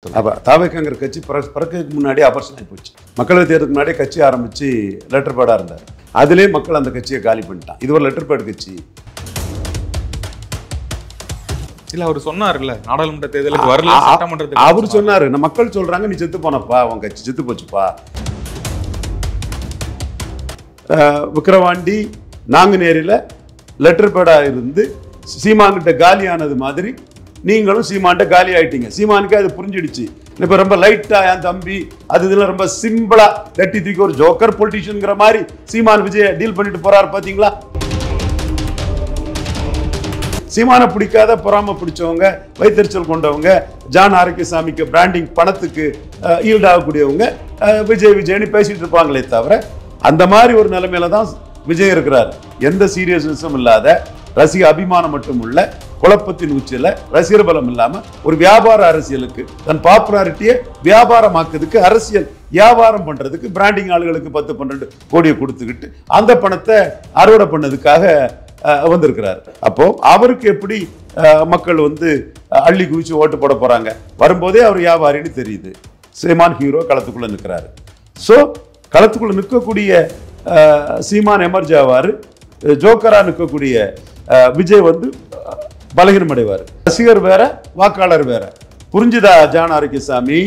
அப்போ தாவேக்காங்கிற கட்சி பிறக்கிறதுக்கு முன்னாடி ஆபரேஷன் ஆகி போச்சு. மக்களவை தேர்தலுக்கு முன்னாடியே கட்சி ஆரம்பித்து லெட்டர் பேடாக இருந்தார். அதிலே மக்கள் அந்த கட்சியை காலி பண்ணிட்டான். இது ஒரு லெட்டர் பேட் கட்சி. இல்ல அவர் சொன்னார்ல, நாடாளுமன்ற தேர்தலுக்கு வரல, சட்டமன்றத்துக்கு அவர் சொன்னார். நம்ம மக்கள் சொல்றாங்க நீ செத்து போனப்பா, உன் கட்சி செத்து போச்சுப்பா. விக்கிரவாண்டி நாங்குநேரியில் லெட்டர் பேடாக இருந்து சீமான்கிட்ட காலியானது மாதிரி நீங்களும் சீமான்கிட்ட காலி ஆயிட்டீங்க. சீமானுக்கு அது புரிஞ்சிடுச்சு. இப்போ ரொம்ப லைட்டா என் தம்பி அது இதெல்லாம் ரொம்ப சிம்பிளா தட்டி தூக்கி ஒரு ஜோக்கர் பொலிட்டிஷியன்ங்கிற மாதிரி சீமான் விஜய் டீல் பண்ணிட்டு போறாரு. பாத்தீங்களா? சீமான பிடிக்காத பொறாம பிடிச்சவங்க, வைத்தறிச்சல் கொண்டவங்க, ஜான் ஆரோக்கியசாமிக்கு பிராண்டிங் பணத்துக்கு ஈல்டாகக்கூடியவங்க விஜய்னு பேசிட்டு இருப்பாங்களே தவிர அந்த மாதிரி ஒரு நிலைமையில தான் விஜய் இருக்கிறார். எந்த சீரியஸ்னஸும் இல்லாத, ரசிக அபிமானம் மட்டும் உள்ள, குழப்பத்தின் உச்சியில, ரசிகர் பலம் இல்லாம ஒரு வியாபார அரசியலுக்கு தன் பாப்புலாரிட்டியை வியாபாரமாக்குறதுக்கு, அரசியல் வியாபாரம் பண்றதுக்கு பிராண்டிங் ஆளுகளுக்கு 10-12 கோடியை கொடுத்துக்கிட்டு அந்த பணத்தை அறுவடை பண்ணதுக்காக வந்திருக்கிறார். அப்போ அவருக்கு எப்படி மக்கள் அள்ளி குவிச்சு ஓட்டு போட போறாங்க? வரும்போதே அவர் வியாபாரின்னு தெரியுது. சீமான் ஹீரோ களத்துக்குள்ள நிற்கிறாரு. ஸோ களத்துக்குள்ள நிற்கக்கூடிய சீமான் எமர்ஜ் ஆவார். ஜோக்கரா நிற்கக்கூடிய விஜய் பலகீனம் அடைவார். ரசிகர் வேற, வாக்காளர் வேற. புரிஞ்சுதா ஜான் ஆரோக்கியசாமி?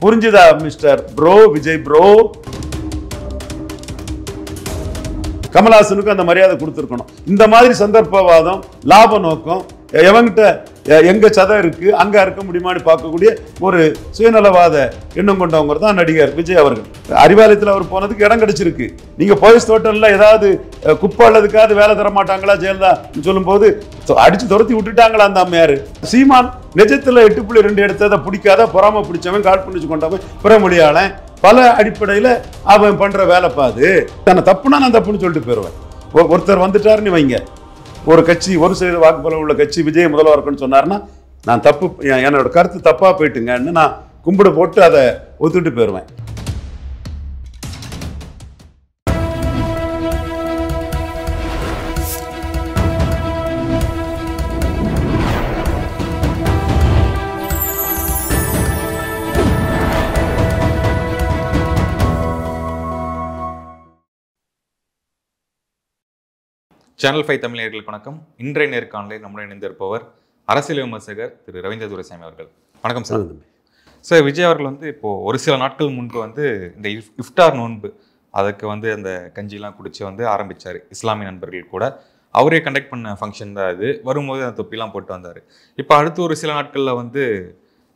புரிஞ்சுதா மிஸ்டர் ப்ரோ, விஜய் ப்ரோ? கமல்ஹாசனுக்கு அந்த மரியாதை கொடுத்துருக்கணும். இந்த மாதிரி சந்தர்ப்பவாதம், லாப நோக்கம், எவங்கிட்ட எங்க சதம் இருக்கு அங்க இருக்க முடியுமான்னு பார்க்கக்கூடிய ஒரு சுயநலவாத எண்ணம் கொண்டவங்க தான் நடிகர் விஜய் அவர்கள். அறிவாலயத்தில் அவர் போனதுக்கு இடம் கிடைச்சிருக்கு. நீங்க போயஸ் தோட்டல்ல ஏதாவது குப்பை அல்லதுக்காவது வேலை தர மாட்டாங்களா ஜெயலலிதா சொல்லும் போது அடிச்சு துரத்தி விட்டுட்டாங்களா அந்த அம்மையாரு? சீமான் நிஜத்துல 8.2 எடுத்ததை பிடிக்காத, பொறாம பிடிச்சவன், கால் பண்ணிச்சு கொண்டவன், பிறமொழியாளன், பல அடிப்படையில் அவன் பண்ற வேலை பாது. தன்னை தப்புனா நான் தப்புன்னு சொல்லிட்டு போயிடுவேன். ஒருத்தர் வந்துட்டாருன்னு வைங்க, ஒரு கட்சி 1% வாக்குப்பலம் உள்ள கட்சி விஜய் முதல்வருக்குன்னு சொன்னார்னா நான் தப்பு, என்னோட கருத்து தப்பா போயிட்டுங்கன்னு நான் கும்பிடு போட்டு அதை ஒத்துட்டு போயிடுவேன். சேனல் 5 தமிழர்களுக்கு வணக்கம். இன்றைய நேர்காணலில் நம்முடன் இணைந்திருப்பவர் அரசியல் விமர்சகர் திரு ரவீந்திர துரைசாமி அவர்கள். வணக்கம் சார். சார், விஜய் அவர்கள் இப்போ ஒரு சில நாட்கள் முன்பு இந்த இஃப்டார் நோன்பு அதுக்கு அந்த கஞ்சிலாம் குடிச்சு ஆரம்பிச்சார். இஸ்லாமிய நண்பர்கள் கூட அவரே கண்டக்ட் பண்ண ஃபங்க்ஷன் தான் அது. வரும்போது அந்த தொப்பிலாம் போட்டு வந்தார். இப்போ அடுத்து ஒரு சில நாட்களில்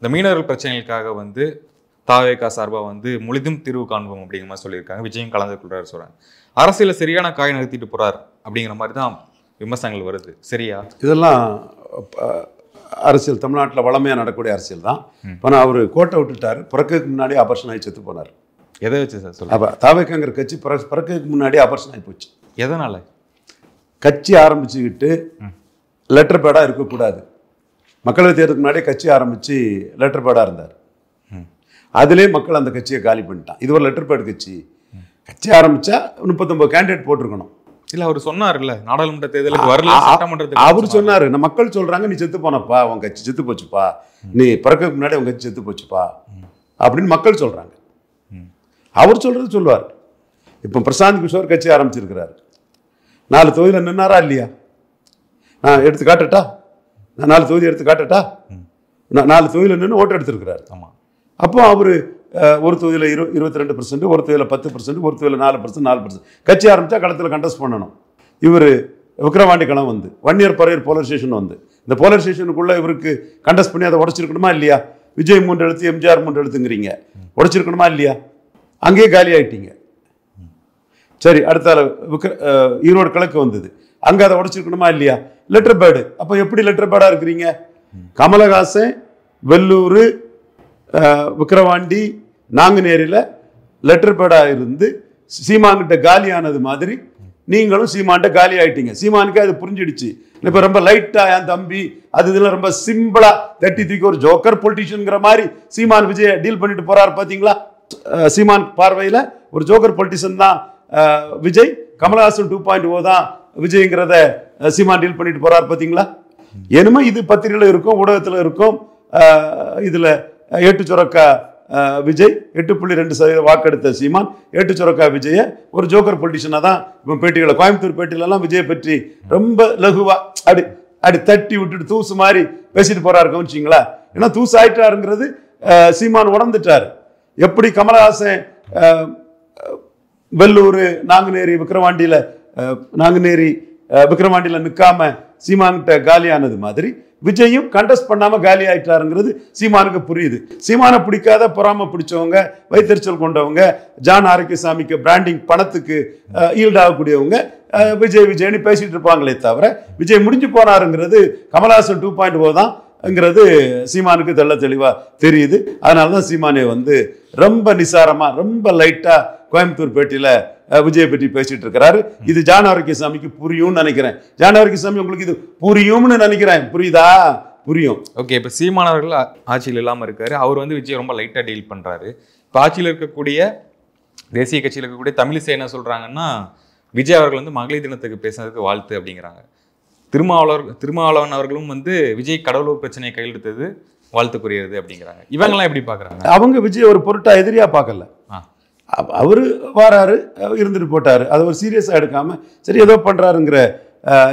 இந்த மீனவர்கள் பிரச்சனைகளுக்காக தாவேகா சார்பாக முழுதும் தீர்வு காண்போம் அப்படிங்கிற மாதிரி சொல்லியிருக்காங்க. விஜயும் கலந்து கொள்றாரு சொல்றாங்க. அரசியல சரியான காய் நகர்த்திட்டு போறார் அப்படிங்கிற மாதிரி தான் விமர்சனங்கள் வருது. சரியா? இதெல்லாம் அரசியல் தமிழ்நாட்டில் வளமையாக நடக்கக்கூடிய அரசியல் தான். ஆனால் அவர் கோட்டை விட்டுட்டார். பிறக்கிறதுக்கு முன்னாடி ஆபரேஷன் ஆகி செத்து போனார். எதை வச்சு சார் சொல்ல? அப்போ தாவேக்காங்கிற கட்சி பிறக்கிறதுக்கு முன்னாடி ஆபரேஷன் ஆகி போச்சு. எதனால? கட்சி ஆரம்பிச்சுக்கிட்டு லெட்டர் பேடாக இருக்கக்கூடாது. மக்களவை தேர்தலுக்கு முன்னாடியே கட்சி ஆரம்பித்து லெட்டர் பேடாக இருந்தார். அதிலே மக்கள் அந்த கட்சியை காலி பண்ணிட்டான். இது ஒரு லெட்டர் பேட் கட்சி. கட்சி ஆரம்பிச்சா 39 கேண்டிடேட் போட்டிருக்கணும். இல்ல அவர் சொன்னார்ல, நாடாளுமன்ற தேர்தலுக்கு வரல, சட்டமன்றத்துக்கு அவர் சொன்னாரு. நம்ம மக்கள் சொல்றாங்க நீ செத்து போனப்பா, உன் கட்சி செத்து போச்சுப்பா, நீ பிறக்கிறதுக்கு முன்னாடி உன் கட்சி செத்து போச்சுப்பா அப்படின்னு மக்கள் சொல்றாங்க. அவர் சொல்றது சொல்லுவார். இப்போ பிரசாந்த் கிஷோர் கட்சி ஆரம்பிச்சிருக்கிறாரு. 4 தொகுதியில் நின்னாரா இல்லையா? நான் எடுத்து காட்டட்டா? நான் 4 தொகுதி எடுத்து காட்டட்டா? 4 தொகுதியில் நின்று ஓட்டு எடுத்திருக்கிறாரு. ஆமா. அப்போ அவர் ஒரு தொகுதியில் 22%, ஒரு தொகுதியில் 10%, ஒரு தொகுதியில் 4%, 4%. கட்சி ஆரம்பித்தா களத்தில் கண்டஸ்ட் பண்ணணும். இவர் விக்கிரவாண்டி களம் 1 இயர் பரையர் போலர் ஸ்டேஷன் இந்த போலர் ஸ்டேஷனுக்குள்ளே இவருக்கு கண்டஸ்ட் பண்ணி அதை உடச்சிருக்கணுமா இல்லையா? விஜய் 3 எழுத்து, எம்ஜிஆர் 3 எழுத்துங்கிறீங்க, உடச்சிருக்கணுமா இல்லையா? அங்கேயே காலி ஆகிட்டீங்க. சரி, அடுத்த ஈரோடு கிழக்கு வந்தது, அங்கே அதை உடச்சிருக்கணுமா இல்லையா? Letter pad. அப்போ எப்படி லெட்டர் பேடாக இருக்கிறீங்க? கமலஹாசன் வெள்ளூர், விக்கிரவாண்டி, நாங்குநேரியில் லெட்டர் பேடாக இருந்து சீமான்கிட்ட காலியானது மாதிரி நீங்களும் சீமான்கிட்ட காலி ஆகிட்டீங்க. சீமானுக்கு அது புரிஞ்சிடுச்சு. இப்போ ரொம்ப லைட்டா என் தம்பி அது இதெல்லாம் ரொம்ப சிம்பிளா தட்டி தூக்கி ஒரு ஜோக்கர் பொலிட்டிஷியன்ங்கிற மாதிரி சீமான் விஜய் டீல் பண்ணிட்டு போறாரு. பார்த்தீங்களா? சீமான் பார்வையில் ஒரு ஜோக்கர் பொலிட்டிஷியன் தான் விஜய். கமல்ஹாசன் 2.0 தான் விஜய்ங்கிறத சீமான் டீல் பண்ணிட்டு போறாரு. பார்த்தீங்களா? என்னமோ இது பத்திரிகையில் இருக்கும், ஊடகத்தில் இருக்கும், இதில் ஏட்டு சுரக்கா விஜய் 8.2% வாக்கெடுத்த சீமான் ஏட்டு சுரக்கா விஜய ஒரு ஜோக்கர் பொலிட்டிஷனாக தான் இப்போ பேட்டிகளை கோயம்புத்தூர் பேட்டிலெல்லாம் விஜயை பற்றி ரொம்ப லகுவா அப்படி தட்டி விட்டுட்டு தூசு மாதிரி பேசிட்டு போறாரு கவனிச்சிங்களா. ஏன்னா தூசு ஆயிட்டாருங்கிறது சீமான் உணர்ந்துட்டார். எப்படி கமலஹாசன் வெள்ளூர் நாங்குநேரி விக்கிரவாண்டியில் நிற்காம சீமான்கிட்ட காலியானது மாதிரி விஜயும் கண்டஸ்ட் பண்ணாம காலி ஆயிட்டாருங்கிறது சீமானுக்கு புரியுது. சீமானை பிடிக்காத பொறாம பிடிச்சவங்க, வைத்தறிச்சல் கொண்டவங்க, ஜான் ஆரோக்கியசாமிக்கு பிராண்டிங் பணத்துக்கு ஈல்டாகக்கூடியவங்க விஜய்னு பேசிட்டு இருப்பாங்களே தவிர விஜய் முடிஞ்சு போனாருங்கிறது கமலஹாசன் 2.0 தான்ங்கிறது சீமானுக்கு தெளிவா தெரியுது. அதனாலதான் சீமானே ரொம்ப நிசாரமா ரொம்ப லைட்டா கோயம்புத்தூர் பேட்டியில விஜயை பற்றி பேசிட்டு இருக்கிறாரு. இது ஜான் ஆரோக்கியசாமிக்கு புரியும்னு நினைக்கிறேன். ஜான் ஆரோக்கியசாமி உங்களுக்கு இது புரியும்னு நினைக்கிறேன். புரியுதா? புரியும். ஓகே. இப்போ சீமானவர்கள் ஆட்சியில் இல்லாமல் இருக்காரு. அவர் விஜய் ரொம்ப லைட்டாக டீல் பண்ணுறாரு. இப்போ ஆட்சியில் இருக்கக்கூடிய தேசிய கட்சியில் இருக்கக்கூடிய தமிழிசை என்ன சொல்கிறாங்கன்னா, விஜய் அவர்கள் மகளிர் தினத்துக்கு பேசுனதுக்கு வாழ்த்து அப்படிங்கிறாங்க. திருமாவளவன் அவர்களும் விஜய் கடவுளூர் பிரச்சனையை கையெழுத்தது வாழ்த்துக்குரியது அப்படிங்கிறாங்க. இவங்கெல்லாம் எப்படி பார்க்குறாங்க? அவங்க விஜய் ஒரு பொருட்டா எதிரியா பார்க்கல. அவரு வாராரு, இருந்துட்டு போட்டாரு. அதை ஒரு சீரியஸா எடுக்காம சரி ஏதோ பண்றாருங்கிற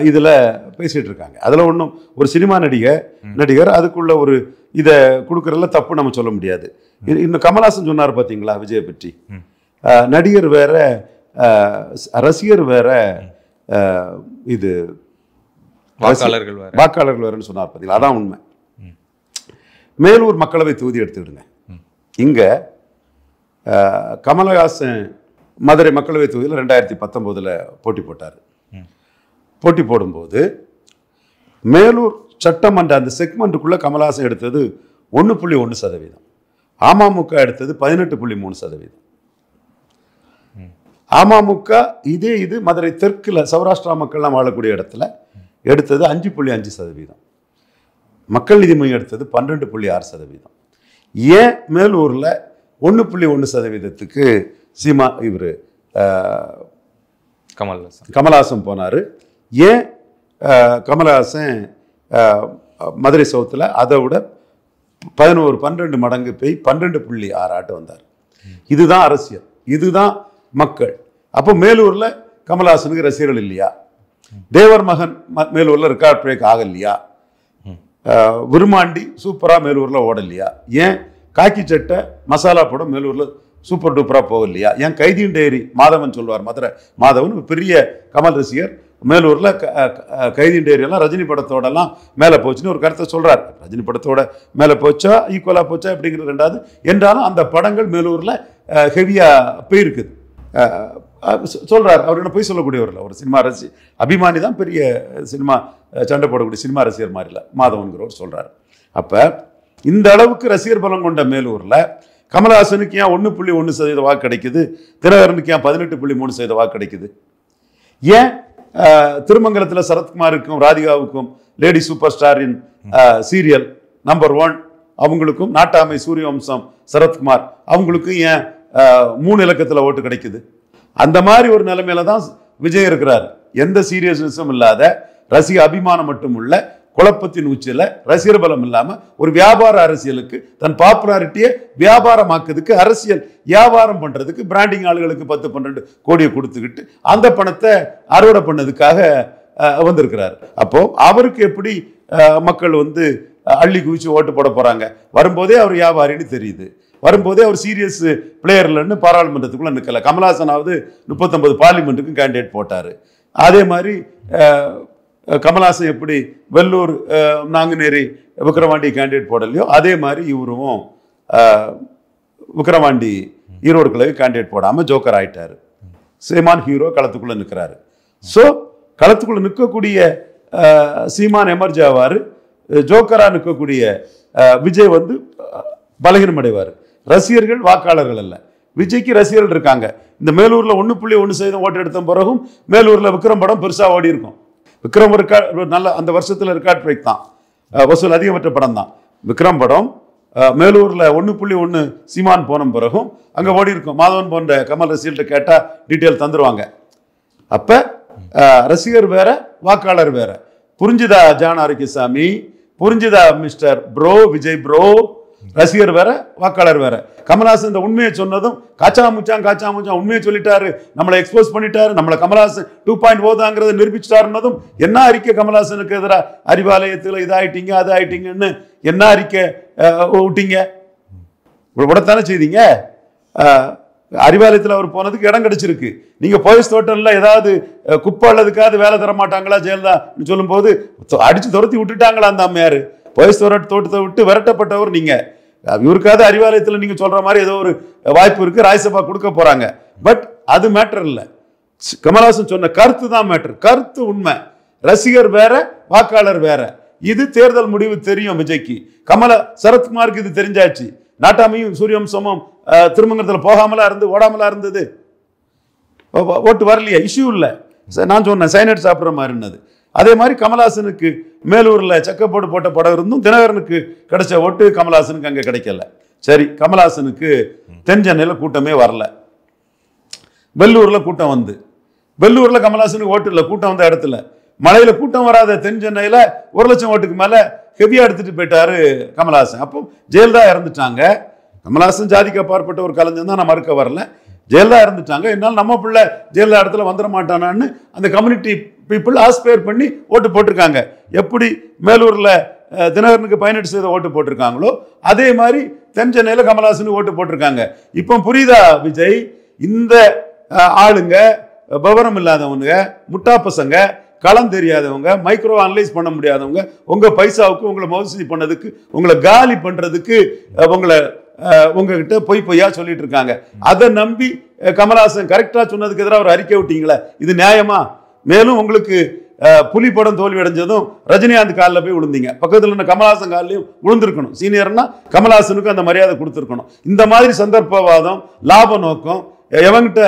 இதுல பேசிட்டு இருக்காங்க. அதுல ஒன்றும் ஒரு சினிமா நடிகர் அதுக்குள்ள ஒரு இதை கொடுக்கறதுல தப்பு நம்ம சொல்ல முடியாது. இன்னும் கமல்ஹாசன் சொன்னார் பாத்தீங்களா விஜயை பற்றி, நடிகர் வேற ரசிகர் வேற இது வாக்காளர்கள் வேறன்னு சொன்னார் பாத்தீங்களா. அதான் உண்மை. மேலூர் மக்களவை தொகுதி எடுத்துக்கிடுங்க. இங்க கமலஹாசன் மதுரை மக்களவை தொகுதியில் 2019 போட்டி போட்டார். போட்டி போடும்போது மேலூர் சட்டமன்ற அந்த செக்மெண்ட்டுக்குள்ள கமலஹாசன் எடுத்தது 1.1%, அமமுக எடுத்தது 18.3%. அமமுக இது மதுரை தெற்குல சௌராஷ்டிரா மக்கள்லாம் வாழக்கூடிய இடத்துல எடுத்தது 5.5%, மக்கள் நீதி மையம் எடுத்தது 12.6%. ஏன் மேலூர்ல 1.1%க்கு இவர் கமல்ஹாசன் போனாரு? ஏன் கமல்ஹாசன் மதுரை சவுத்தில் அதை விட 12 மடங்கு போய் 12.6 வந்தார்? இதுதான் அரசியல், இதுதான் மக்கள். அப்போ மேலூர்ல கமல்ஹாசனுக்கு ரசிகர்கள் இல்லையா? தேவர் மகன் மேலூர்ல ரெக்கார்ட் பிரேக் ஆகலையா? விருமாண்டி சூப்பரா மேலூர்ல ஓடலையா? ஏன் காக்கி சட்டை மசாலா படம் மேலூர்ல சூப்பர் டூப்பரா போகலையா? ஏன் கைதியின் டைரி மாதவன் சொல்வார், மதுரை மாதவன் பெரிய கமல் ரசிகர், மேலூர்ல கைதியின் டைரி எல்லாம் ரஜினி படத்தோடலாம் மேலே போச்சுன்னு ஒரு கருத்தை சொல்றார். ரஜினி படத்தோட மேலே போச்சா ஈக்குவலா போச்சா அப்படிங்கிறது ரெண்டாவது. என்றாலும் அந்த படங்கள் மேலூர்ல ஹெவியா போயிருக்குது சொல்றாரு. அவர் என்ன போய் சொல்லக்கூடியவர் இல்லை, ஒரு சினிமா அபிமானி தான், பெரிய சினிமா சண்டை போடக்கூடிய சினிமா ரசிகர் மாதிரி இல்லை மாதவன்கிறவர் சொல்றாரு. அப்ப இந்த அளவுக்கு ரசிகர் பலம் கொண்ட மேலூர்ல கமல்ஹாசனுக்கு ஏன் 1.1% வாக்கு கிடைக்குது? தினகரனுக்கு ஏன் 18.3% வாக்கு கிடைக்குது? ஏன் திருமங்கலத்தில் சரத்குமாருக்கும் ராதிகாவுக்கும் லேடி சூப்பர் ஸ்டாரின் சீரியல் நம்பர் 1 அவங்களுக்கும் நாட்டாமை சூரியவம்சம் சரத்குமார் அவங்களுக்கும் ஏன் 3 இலக்கத்தில் ஓட்டு கிடைக்குது? அந்த மாதிரி ஒரு நிலைமையில தான் விஜய் இருக்கிறார். எந்த சீரியஸ்னஸும் இல்லாத, ரசிக அபிமானம் மட்டும் உள்ள, குழப்பத்தின் உச்சில, ரசிகர் பலம் இல்லாம ஒரு வியாபார அரசியலுக்கு தன் பாப்புலாரிட்டியை வியாபாரமாக்குறதுக்கு, அரசியல் வியாபாரம் பண்றதுக்கு பிராண்டிங் ஆளுகளுக்கு 10-12 கோடியை கொடுத்துக்கிட்டு அந்த பணத்தை அறுவடை பண்ணதுக்காக வந்திருக்கிறார். அப்போ அவருக்கு எப்படி மக்கள் அள்ளி குவிச்சு ஓட்டு போட போறாங்க? வரும்போதே அவர் வியாபாரின்னு தெரியுது, வரும்போதே அவர் சீரியஸ் பிளேயர் இல்லைன்னு பாராளுமன்றத்துக்குள்ள நிற்கல. கமல்ஹாசனாவது 39 பார்லிமெண்ட்டுக்கும் கேண்டிடேட் போட்டாரு. அதே மாதிரி கமல்ஹாசன் எப்படி வெள்ளூர் நாங்குநேரி விக்கிரவாண்டி கேண்டிடேட் போடலையோ அதே மாதிரி இவரும் விக்கிரவாண்டி ஈரோடு கிளவி கேண்டிடேட் போடாம ஜோக்கர் ஆயிட்டாரு. சீமான் ஹீரோ களத்துக்குள்ள நிற்கிறாரு. ஸோ களத்துக்குள்ள நிற்கக்கூடிய சீமான் எமர்ஜி ஆவாரு, ஜோக்கரா நிற்கக்கூடிய விஜய் பலகீனம் அடைவார். ரசிகர்கள் வாக்காளர்கள் அல்ல, விஜய்க்கு ரசிகர்கள் இருக்காங்க. இந்த மேலூர்ல 1.1% ஓட்டு எடுத்த பிறகும் மேலூர்ல விக்ரம் படம் பெருசா ஓடி இருக்கும். விக்ரம் நல்ல அந்த வருஷத்துல ரெக்கார்ட் பிரேக் தான், வசூல் அதிகமற்ற படம் தான் விக்ரம் படம். மேலூர்ல 1.1 சீமான் போன பிறகும் அங்க ஓடி இருக்கும். மாதவன் போன்ற கமல் ரசிகர்கிட்ட கேட்டா டீட்டெயில் தந்துருவாங்க. அப்ப ரசிகர் வேற, வாக்காளர் வேற. புரிஞ்சுதா ஜான் ஆரோக்கியசாமி? புரிஞ்சுதா மிஸ்டர் ப்ரோ, விஜய் ப்ரோ? ரசிகர் வேற, வாக்காளர் வேற. கமல்ஹாசன் இந்த உண்மையை சொன்னதும் காச்சா முச்சான் உண்மையை சொல்லிட்டாரு, நம்மளை எக்ஸ்போஸ் பண்ணிட்டாரு, நம்மளை கமல்ஹாசன் 2.0 தாங்கிறத நிரூபிச்சுட்டாருன்னதும் என்ன அறிக்கை கமல்ஹாசனுக்கு எதிராக, அறிவாலயத்தில் இதாயிட்டீங்க அது ஆயிட்டீங்கன்னு என்ன அறிக்கை விட்டீங்க? விடத்தானே செய்தீங்க. அறிவாலயத்தில் அவர் போனதுக்கு இடம் கிடைச்சிருக்கு. நீங்க போயஸ் தோட்டல்ல ஏதாவது குப்பை அல்லதுக்காவது வேலை தர மாட்டாங்களா ஜெயலலிதா சொல்லும் போது அடிச்சு துரத்தி விட்டுட்டாங்களா அந்த அம்மையாரு? போயஸ் தோட்டத்தை விட்டு விரட்டப்பட்டவர் நீங்க. இவருக்காவது அறிவாலயத்தில் நீங்க சொல்ற மாதிரி ஏதோ ஒரு வாய்ப்பு இருக்கு, ராஜ்யசபா கொடுக்க போறாங்க. பட் அது மேட்டர் இல்லை. கமல்ஹாசன் சொன்ன கருத்து தான் மேட்டர். கருத்து உண்மை. ரசிகர் வேற, வாக்காளர் வேற. இது தேர்தல் முடிவு தெரியும் விஜய்க்கு. சரத்குமாருக்கு இது தெரிஞ்சாச்சு. நாட்டாமையும் சூரியவம்சமும் திருமங்கலத்தில் போகாமலா இருந்து ஓடாமலா இருந்தது. ஓட்டு வரலையா? இஷ்யூ இல்லை. நான் சொன்னேன் சைனட் சாப்பிட்ற மாதிரின்னது. அதே மாதிரி கமல்ஹாசனுக்கு மேலூர்ல செக்கப்போடு போட்ட படம் இருந்தும் தினகரனுக்கு கிடைச்ச ஓட்டு கமல்ஹாசனுக்கு அங்கே கிடைக்கல. சரி, கமல்ஹாசனுக்கு தென் சென்னையில் கூட்டமே வரல, வெள்ளூர்ல கூட்டம் வந்து, வெள்ளூர்ல கமல்ஹாசனுக்கு ஓட்டு இல்லை, கூட்டம் வந்த இடத்துல. மழையில கூட்டம் வராத தென் சென்னையில் 1,00,000 ஓட்டுக்கு மேல ஹெவியா எடுத்துட்டு போயிட்டாரு கமல்ஹாசன். அப்போ ஜெயலலிதா இறந்துட்டாங்க. கமல்ஹாசன் ஜாதிக்கு அப்பாற்பட்ட ஒரு கலைஞன் தான், நான் மறுக்க வரல. ஜெயலலிதா இறந்துட்டாங்க. என்னால் நம்ம பிள்ளை ஜெயலலிதா இடத்துல வந்துட மாட்டானான்னு அந்த கம்யூனிட்டி பீப்புள் ஆஸ்பயர் பண்ணி ஓட்டு போட்டிருக்காங்க. எப்படி மேலூர்ல தினகரனுக்கு 18% ஓட்டு போட்டிருக்காங்களோ அதே மாதிரி தென் சென்னையில் கமல்ஹாசனுக்கு ஓட்டு போட்டிருக்காங்க. இப்போ புரியுதா விஜய்? இந்த ஆளுங்க விவரம் இல்லாதவங்க, முட்டா பசங்க, களம் தெரியாதவங்க, மைக்ரோ அனலைஸ் பண்ண முடியாதவங்க, உங்க பைசாவுக்கு உங்களை மோசடி பண்ணதுக்கு, உங்களை காலி பண்றதுக்கு உங்ககிட்ட பொய்யா சொல்லிட்டு இருக்காங்க. அதை நம்பி கமல்ஹாசன் கரெக்டா சொன்னதுக்கு எதிராக ஒரு அறிக்கை விட்டீங்களா? இது நியாயமா? மேலும் உங்களுக்கு புலி படம் தோல்வி அடைஞ்சதும் ரஜினிகாந்த் காலில் போய் விழுந்தீங்க. பக்கத்தில் இருந்த கமல்ஹாசன் காலிலையும் விழுந்திருக்கணும். சீனியர்னா கமல்ஹாசனுக்கு அந்த மரியாதை கொடுத்துருக்கணும். இந்த மாதிரி சந்தர்ப்பவாதம், லாப நோக்கம், எவங்கிட்ட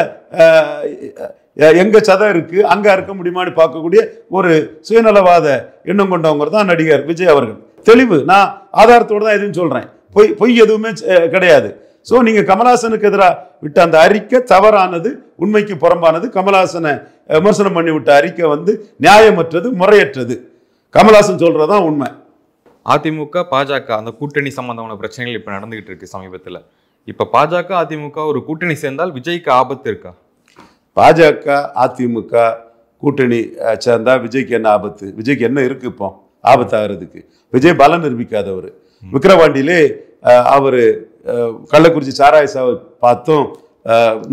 எங்க சதம் இருக்கு அங்க இருக்க முடியுமான்னு பார்க்கக்கூடிய ஒரு சுயநலவாத எண்ணம் கொண்டவங்க தான் நடிகர் விஜய் அவர்கள். தெளிவு. நான் ஆதாரத்தோடு தான் எதுவும் சொல்றேன், பொய் எதுவுமே கிடையாது. ஸோ நீங்க கமல்ஹாசனுக்கு எதிராக விட்ட அந்த அறிக்கை தவறானது, உண்மைக்கு புறம்பானது. கமல்ஹாசனை விமர்சனம் பண்ணி விட்ட அறிக்கை நியாயமற்றது, முறையற்றது. கமல்ஹாசன் சொல்றதுதான் உண்மை. அதிமுக பாஜக அந்த கூட்டணி சம்பந்தமான பிரச்சனைகள் இப்ப நடந்துகிட்டு இருக்கு சமீபத்தில். இப்ப பாஜக அதிமுக ஒரு கூட்டணி சேர்ந்தால் விஜய்க்கு ஆபத்து இருக்கா? பாஜக அதிமுக கூட்டணி சேர்ந்தா விஜய்க்கு என்ன ஆபத்து? விஜய்க்கு என்ன இருக்கு இப்போ ஆபத்தாகிறதுக்கு? விஜய் பலம் நிரூபிக்காதவர். விக்கிரவாண்டியிலே அவர் கள்ளக்குறிச்சி சாராயசாவை பார்த்தும்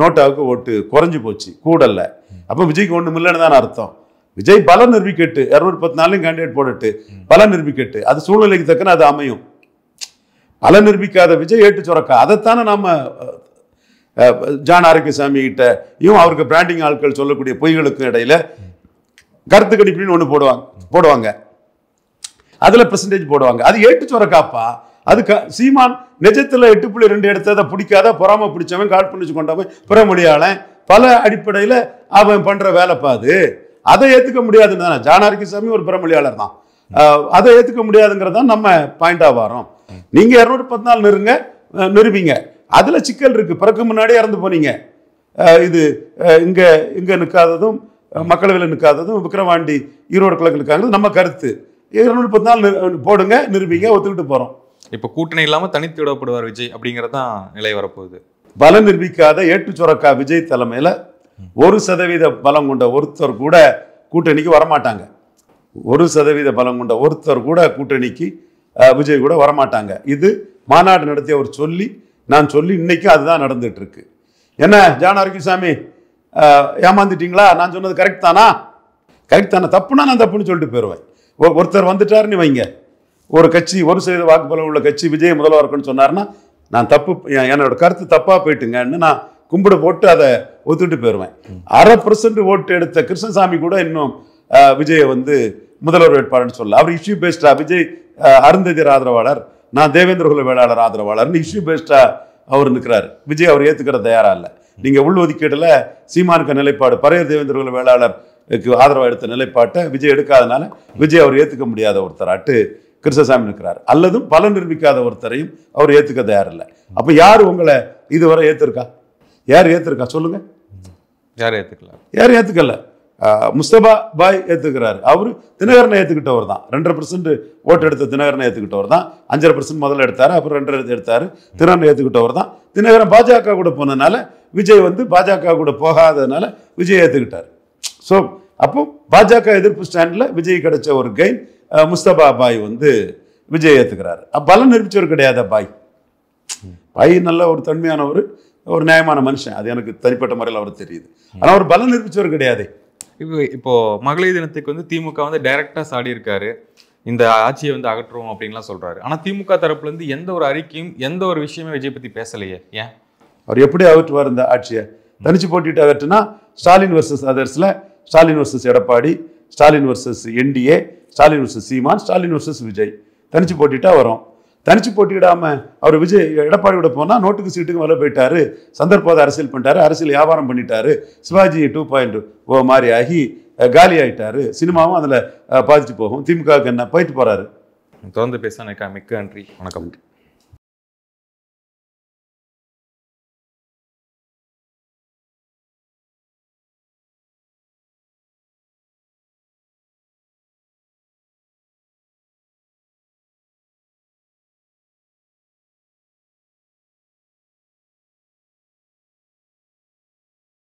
நோட்டாவுக்கு ஓட்டு குறைஞ்சி போச்சு, கூடல்ல. அப்போ விஜய்க்கு ஒன்றும் இல்லைன்னு தான் அர்த்தம். விஜய் பலம் நிரூபிக்கட்டு, 214 கேண்டிடேட் போடட்டு, பலம் நிரூபிக்கட்டு. அது சூழ்நிலைக்கு தக்கன அது அமையும். பலம் நிரூபிக்காத விஜய் ஏட்டு சுரக்கா. அதைத்தானே நாம ஜான் ஆரோக்கியசாமி கிட்டையும் அவருக்கு பிராண்டிங் ஆட்கள் சொல்லக்கூடிய பொய்களுக்கும் இடையில கருத்து கணிப்புன்னு ஒன்று போடுவாங்க. அதுல பெர்சன்டேஜ் போடுவாங்க. அது ஏட்டு சுரக்காப்பா. அது சீமான் நிஜத்துல 8.2 எடுத்ததை பிடிக்காத பொறாம பிடிச்சவன், காழ்ப்புணர்ச்சி கொண்டவன், பிறமொழியாளன், பல அடிப்படையில அவன் பண்ற வேலைப்பா அது. அதை ஏத்துக்க முடியாதுன்னு தானே. ஜான் ஆரோக்கியசாமி ஒரு பிறமொழியாளர் தான். அதை ஏத்துக்க முடியாதுங்கிறதான் நம்ம பாயிண்டா வரோம். நீங்க 214 நிறுவீங்க. அதுல சிக்கல் இருக்கு. பிறகு முன்னாடியே இறந்து போனீங்க. இது இங்க நிற்காததும் மக்களவையில் நிற்காததும் விக்கிரவாண்டி ஈரோடு கிழக்கு நிற்காங்கிறது நம்ம கருத்து. 214 போடுங்க, நிரூபிங்க, ஒத்துக்கிட்டு போறோம். இப்ப கூட்டணி இல்லாம தனித்து விடப்படுவார் விஜய் அப்படிங்கறதான் நிலை வரப்போகுது. பலம் நிரூபிக்காத ஏட்டு சுரக்கா விஜய் தலைமையில 1% பலம் கொண்ட ஒருத்தர் கூட கூட்டணிக்கு வரமாட்டாங்க. 1% பலம் கொண்ட ஒருத்தர் கூட கூட்டணிக்கு விஜய் கூட வரமாட்டாங்க. இது மாநாடு நடத்திய அவர் நான் சொல்லி இன்னைக்கு அதுதான் நடந்துட்டு இருக்கு. என்ன ஜான் ஆரோக்கியசாமி ஏமாந்துட்டீங்களா? நான் சொன்னது கரெக்ட் தானா? கரெக்ட் தானே? தப்புனா நான் தப்புன்னு சொல்லிட்டு போயிடுவேன். ஒருத்தர் வந்துட்டாருன்னு வைங்க, ஒரு கட்சி 1% வாக்குப்பலம் உள்ள கட்சி விஜய் முதல்வர் இருக்குன்னு சொன்னார்னா நான் தப்பு, என்னோட கருத்து தப்பா போயிட்டுங்கன்னு நான் கும்பிடு போட்டு அதை ஒத்துட்டு போயிடுவேன். 1/2% ஓட்டு எடுத்த கிருஷ்ணசாமி கூட இன்னும் விஜயை முதல்வர் வேட்பாளர்னு சொல்லல. அவர் இஷ்யூ பேஸ்டா விஜய் அருந்ததியர் ஆதரவாளர், நான் தேவேந்திரகுல வேளாளர் ஆதரவாளர்னு இஷ்யூ பேஸ்டா அவர் நிற்கிறாரு. விஜய் அவர் ஏத்துக்கிற தயாரா இல்லை. நீங்க உள்ஒதுக்கீடுல சீமானுக்கு நிலைப்பாடு, பரையர் தேவேந்திரகுல வேளாளருக்கு ஆதரவாக எடுத்த நிலைப்பாட்டை விஜய் எடுக்காதனால விஜய் அவர் ஏத்துக்க முடியாத ஒருத்தராட்டு கிருஷ்ணசாமி நிற்கிறார். அல்லதும் பலன் நிரூபிக்காத ஒருத்தரையும் அவர் ஏத்துக்க தயார் இல்லை. அப்ப யார் உங்களை இதுவரை ஏத்திருக்கா? யார் ஏத்திருக்கா சொல்லுங்க? யார் ஏத்துக்கல? யார் ஏத்துக்கல? முஸ்தபா பாய் ஏற்றுக்கிறாரு. அவர் தினகரனை ஏற்றுக்கிட்டவர் தான். 2.5% ஓட்டு எடுத்த தினகரனை ஏற்றுக்கிட்டவர் தான். 5.5% முதல்ல எடுத்தார், அப்புறம் 2.5 எடுத்தார். தினகரனை ஏற்றுக்கிட்டவர் தான். தினகரன் பாஜக கூட போனதுனால விஜய் வந்து பாஜக கூட போகாததுனால விஜய் ஏற்றுக்கிட்டார். ஸோ அப்போ பாஜக எதிர்ப்பு ஸ்டாண்டில் விஜய் கிடைச்ச ஒரு கெயின். முஸ்தபா பாய் வந்து விஜய் ஏற்றுக்கிறாரு. பலம் நிரூபிச்சவர் கிடையாது பாய். பாய் நல்ல ஒரு தன்மையானவர், ஒரு நியாயமான மனுஷன். அது எனக்கு தனிப்பட்ட முறையில் அவர் தெரியுது. ஆனால் அவர் பலம் நிரூபிச்சவர் கிடையாது. இப்போ மகளிர் தினத்துக்கு வந்து திமுக வந்து டைரக்டா சாடி இருக்காரு, இந்த ஆட்சியை வந்து அகற்றுவோம் அப்படின்லாம் சொல்றாரு. ஆனா திமுக தரப்புல இருந்து எந்த ஒரு அறிக்கையும் எந்த ஒரு விஷயமே விஜய் பத்தி பேசலையே. ஏன் அவர் எப்படி அகற்றுவார் இந்த ஆட்சியை? தனிச்சு போட்டிட்டு அகற்றுனா ஸ்டாலின் வர்சஸ் அதர்ஸ்ல Stalin versus Edappadi, Stalin versus NDA, Stalin versus Seeman, Stalin versus Vijay தனிச்சு போட்டிட்டா வரும். தனிச்சு போட்டியிடாம அவர் விஜய் எடப்பாடியோட போனால் நோட்டுக்கு சீட்டுக்கு மேலே போயிட்டாரு, சந்தர்ப்பவாத அரசியல் பண்ணிட்டாரு, அரசியல் வியாபாரம் பண்ணிட்டாரு, சிவாஜி 2.0 மாதிரி ஆகி காலி ஆகிட்டாரு. சினிமாவும் அதில் பாதிச்சு போகும். திமுகவுக்கு என்ன போயிட்டு போறாரு. தொடர்ந்து பேச மிக்க நன்றி. வணக்கம்.